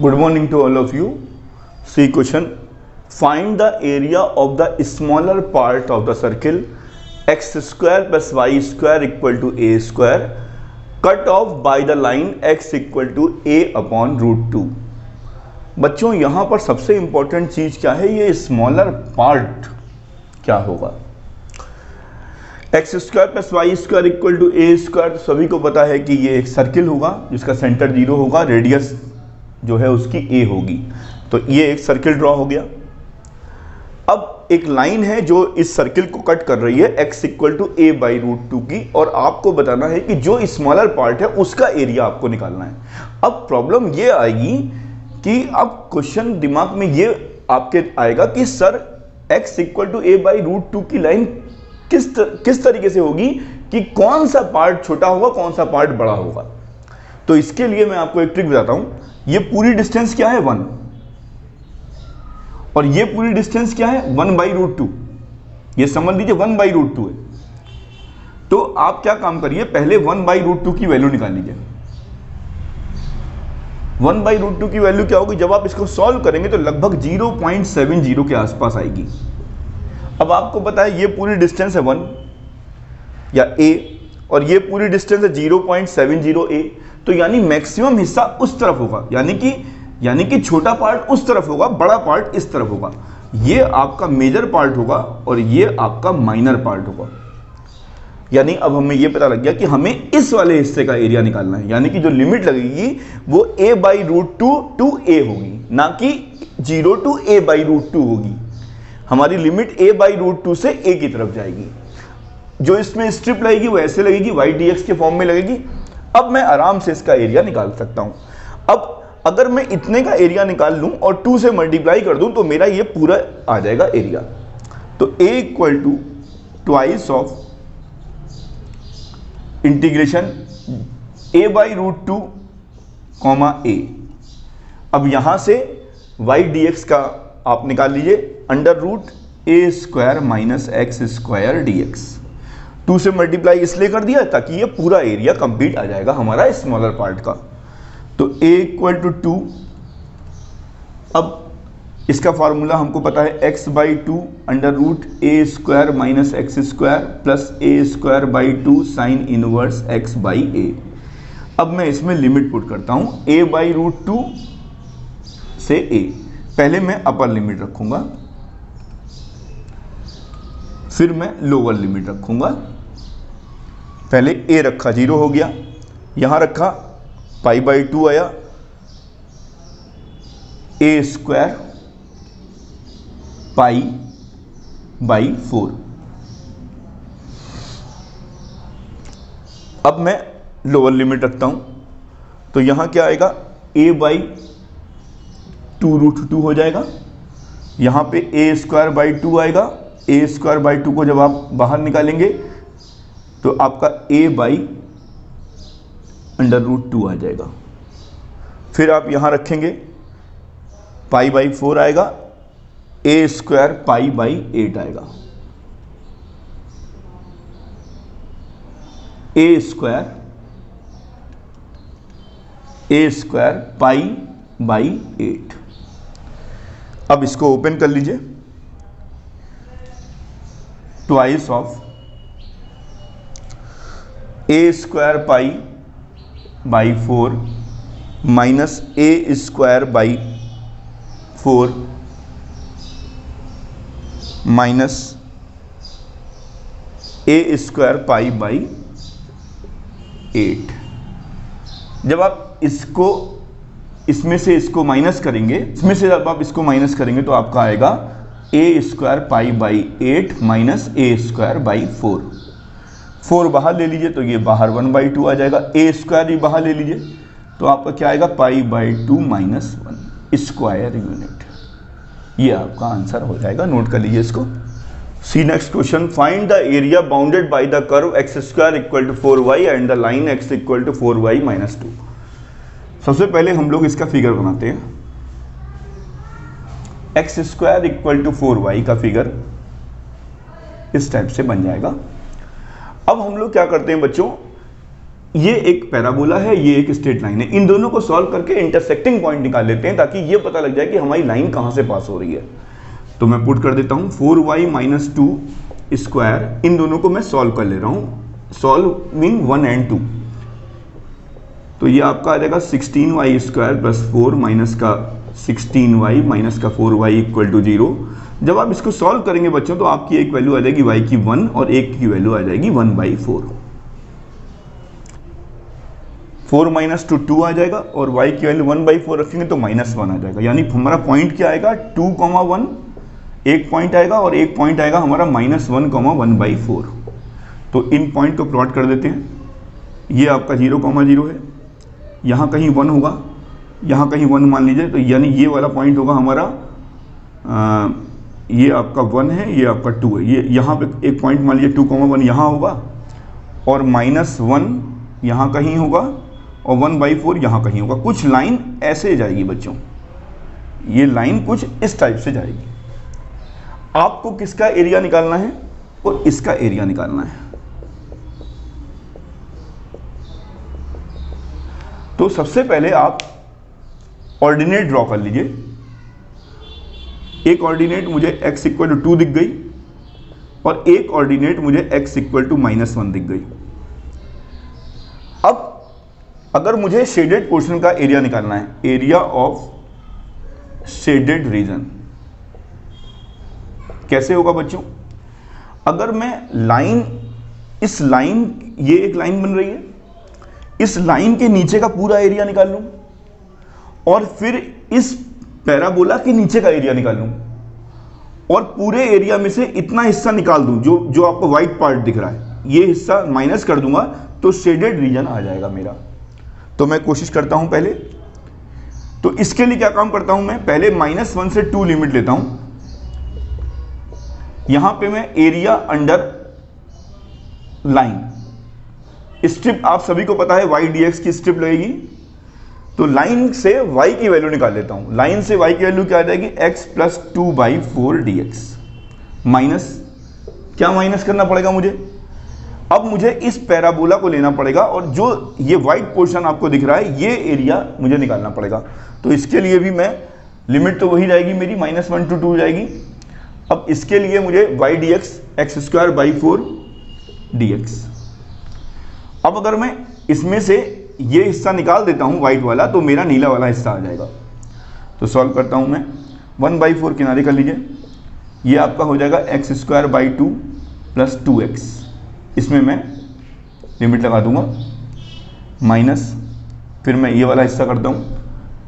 Good morning to all of you. See question. Find the area of the smaller part of the circle x square plus y square equal to a square cut off by the line x equal to a upon root 2. बच्चों यहाँ पर सबसे important चीज क्या है, ये smaller part क्या होगा। X square plus y square equal to a square, सभी को पता है कि ये एक सर्किल होगा जिसका सेंटर 0 होगा, रेडियस जो है उसकी ए होगी, तो ये एक सर्किल ड्रॉ हो गया। अब एक लाइन है जो इस सर्किल को कट कर रही है x equal to a by root 2 की, और आपको बताना है कि जो स्मॉलर पार्ट है उसका एरिया आपको निकालना है। अब प्रॉब्लम ये आएगी कि अब क्वेश्चन दिमाग में ये आपके आएगा कि sir x equal to a by root 2 की लाइन किस तरीके से होगी कि कौन सा पार्ट छोटा होगा कौन सा पार्ट बड़ा होगा। तो इसके लिए मैं आपको एक ट्रिक बताता हूं। ये पूरी डिस्टेंस क्या है 1, और ये पूरी डिस्टेंस क्या है 1 बाई रूट 2, ये समझ लीजिए 1 बाई रूट 2 है। तो आप क्या काम करिए, पहले 1 बाई रूट 2 की वैल्यू निकाल लीजिए। 1 बाई रूट 2 की वैल्यू क्या होगी, जब आप इसको सॉल्व करेंगे तो लगभग 0.70 के आसपास आएगी। अब आपको पता है ये पूरी डिस्टेंस है 1 या a, और ये पूरी डिस्टेंस है 0.70 a, तो यानी मैक्सिमम हिस्सा उस तरफ होगा, यानी कि छोटा पार्ट उस तरफ होगा, बड़ा पार्ट इस तरफ होगा। ये आपका मेजर पार्ट होगा और ये आपका माइनर पार्ट होगा। यानी अब हमें ये पता लग गया कि हमें इस वाले हिस्से का एरिया निकालना है, यानी कि जो लिमिट लगेगी वो a by root 2 to a होगी, ना कि 0 टू a बाई रूट 2 होगी। हमारी लिमिट a बाई रूट 2 से a की तरफ जाएगी। जो इसमें स्ट्रिप लगेगी वो ऐसे लगेगी, y dx के फॉर्म में लगेगी। अब मैं आराम से इसका एरिया निकाल सकता हूं। अब अगर मैं इतने का एरिया निकाल लूं और 2 से मल्टीप्लाई कर दूं तो मेरा ये पूरा आ जाएगा एरिया। तो a equal to twice of integration a by root 2 comma a। अब यहां से y dx का आप निकाल लीजिए, under root a square minus x square dx। 2 से मल्टीप्लाई इसलिए कर दिया ताकि ये पूरा एरिया कंप्लीट आ जाएगा हमारा स्मॉलर पार्ट का। तो a इक्वल टू 2, अब इसका फॉर्मूला हमको पता है x by 2 under root a square minus x square plus a square by 2 sine inverse x by a। अब मैं इसमें लिमिट पुट करता हूं a बाई रूट 2 से a। पहले मैं अपर लिमिट रखूंगा, फिर मैं लोअर लिमिट रखूंगा। पहले a रखा 0 हो गया, यहां रखा पाई बाई 2 आया, a स्क्वायर पाई बाई 4। अब मैं लोअर लिमिट रखता हूं, तो यहां क्या आएगा a बाई 2 रूट 2 हो जाएगा। यहां पे a स्क्वायर बाई 2 आएगा, a स्क्वायर बाई 2 को जब आप बाहर निकालेंगे तो आपका a बाई अंडर रूट 2 आ जाएगा। फिर आप यहां रखेंगे पाई बाई 4 आएगा, a स्क्वायर पाई बाई 8 आएगा, a स्क्वायर पाई बाई 8। अब इसको ओपन कर लीजिए, twice of a square pi by 4 minus a square by 4 minus a square pi by 8। जब आप इसको इसमें से इसको माइनस करेंगे, इसमें से जब आप इसको माइनस करेंगे तो आपका आएगा a square pi by 8 minus a square by 4। 4 बाहर ले लीजिए तो ये बाहर 1 बाई 2 आ जाएगा, a स्क्वायर भी बाहर ले लीजिए तो आपका क्या आएगा pi by 2 minus 1 square unit. ये आपका आंसर हो जाएगा, नोट कर लीजिए इसको। See next question, find the area bounded by the curve x square equal to 4y and the line x equal to 4y minus 2। सबसे पहले हम लोग इसका फिगर बनाते हैं। X square equal to 4y का फिगर इस टाइप से बन जाएगा। अब हम लोग क्या करते हैं बच्चों, ये एक पैराबोला है, ये एक स्ट्रेट लाइन है। इन दोनों को सॉल्व करके इंटरसेक्टिंग पॉइंट निकाल लेते हैं ताकि ये पता लग जाए कि हमारी लाइन कहाँ से पास हो रही है। तो मैं पुट कर देता हूँ 4y माइनस 2 स्क्वायर, इन दोनों को मैं सॉल्व कर ले रहा हूँ, सॉल्विंग 1 एंड 2। तो ये आपका आ जाएगा 16y स्क्वायर प्लस 4 माइनस का 16y माइनस का 4y इक्वल टू 0। जब आप इसको सॉल्व करेंगे बच्चों तो आपकी एक वैल्यू आ जाएगी y की 1 और एक की वैल्यू आ जाएगी 1/4। 4 माइनस 2 आ जाएगा और y की वैल्यू 1/4 रखेंगे तो -1 आ जाएगा। यानी हमारा पॉइंट क्या आएगा 2,1, एक पॉइंट आएगा और एक पॉइंट आएगा हमारा -1,1/4। तो इन पॉइंट को प्लॉट कर देते हैं। ये आपका 0,0 है, यहाँ कहीं 1 होगा, यहाँ कहीं 1 मान लीजिए, तो यानी ये वाला पॉइंट होगा हमारा ये आपका 1 है, ये आपका 2 है। ये यहाँ पे एक पॉइंट मान लीजिए 2,1 यहाँ होगा और -1 यहाँ कहीं होगा और 1/4 यहाँ कहीं होगा। कुछ लाइन ऐसे जाएगी बच्चों, ये लाइन कुछ इस टाइप से जाएगी। आपको किसका एरिया निकालना है और इसका एरिया निकालना है। तो सबसे पहले आप ऑर्डिनेट ड्रॉ कर लीजिए। एक ऑर्डिनेट मुझे x इक्वल टू 2 दिख गई और एक ऑर्डिनेट मुझे x इक्वल टू -1 दिख गई। अब अगर मुझे शेडेड पोर्शन का एरिया निकालना है, एरिया ऑफ शेडेड रीजन, कैसे होगा बच्चों? अगर मैं लाइन, इस लाइन, ये एक लाइन बन रही है, इस लाइन के नीचे का पूरा एरिया निकाल लूं और फिर इस पैराबोला के नीचे का एरिया निकाल लूं और पूरे एरिया में से इतना हिस्सा निकाल दूं जो आपको व्हाइट पार्ट दिख रहा है, ये हिस्सा माइनस कर दूंगा तो शेडेड रीजन आ जाएगा मेरा। तो मैं कोशिश करता हूं पहले, तो इसके लिए क्या काम करता हूं मैं, पहले -1 से 2 लिमिट लेता हूं। यहां पे मैं एरिया अंडर लाइन स्ट्रिप, आप सभी को पता है y dx की स्ट्रिप लगेगी, तो लाइन से y की वैल्यू निकाल लेता हूं। लाइन से y की वैल्यू क्या आ जाएगी, x प्लस 2/4 dx। माइनस, क्या माइनस करना पड़ेगा मुझे? अब मुझे इस पैराबोला को लेना पड़ेगा और जो ये वाइट पोर्शन आपको दिख रहा है ये एरिया मुझे निकालना पड़ेगा। तो इसके लिए भी मैं, लिमिट तो वही जाएगी मेरी, -1 to 2 जाएगी। अब इसके लिए मुझे y dx x²/4 dx। अब अगर मैं इसमें से ये हिस्सा निकाल देता हूँ वाइट वाला, तो मेरा नीला वाला हिस्सा आ जाएगा। तो सॉल्व करता हूँ मैं, 1/4 किनारे कर लीजिए, ये आपका हो जाएगा x²/2 प्लस 2x। इसमें मैं लिमिट लगा दूंगा माइनस, फिर मैं ये वाला हिस्सा करता हूँ,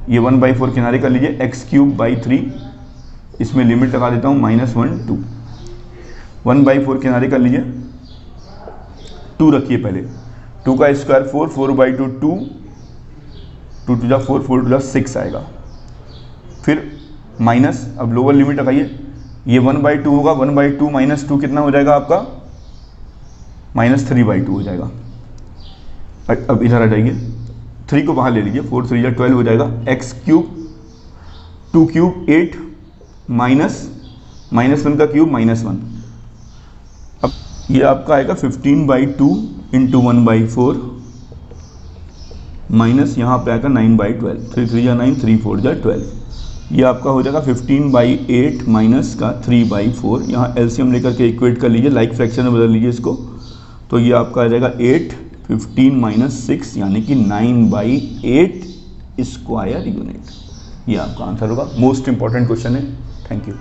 ये 1/4 किनारे कर लीजिए, x³/3, इसमें लिमिट लगा देता हूँ -1 2। 1/4 किनारे कर लीजिए, 2 रखिए पहले, 2 का स्क्वायर 4, 4/2 2, 2 2 4, 4 2 6 आएगा। फिर माइनस, अब लोअर लिमिट लगाइए, ये 1/2 होगा, 1/2 माइनस 2 कितना हो जाएगा आपका, -3/2 हो जाएगा। अब इधर आ जाइए, 3 को बाहर ले लीजिए, 4 3 12 हो जाएगा, x³ 2³ 8 माइनस -1 का क्यूब -1। अब ये आपका आएगा 15/2 इंटू 1/4 माइनस यहाँ पे आएगा 9/12, 3 3 9, 3 4 12। ये आपका हो जाएगा 15/8 माइनस का 3/4। यहाँ एलसीएम लेकर के इक्वेट कर लीजिए, लाइक फ्रैक्शन में बदल लीजिए इसको, तो ये आपका आ जाएगा 8, 15 माइनस 6 यानी कि 9/8 स्क्वायर यूनिट। ये आपका आंसर होगा। मोस्ट इंपॉर्टेंट क्वेश्चन है। Thank you.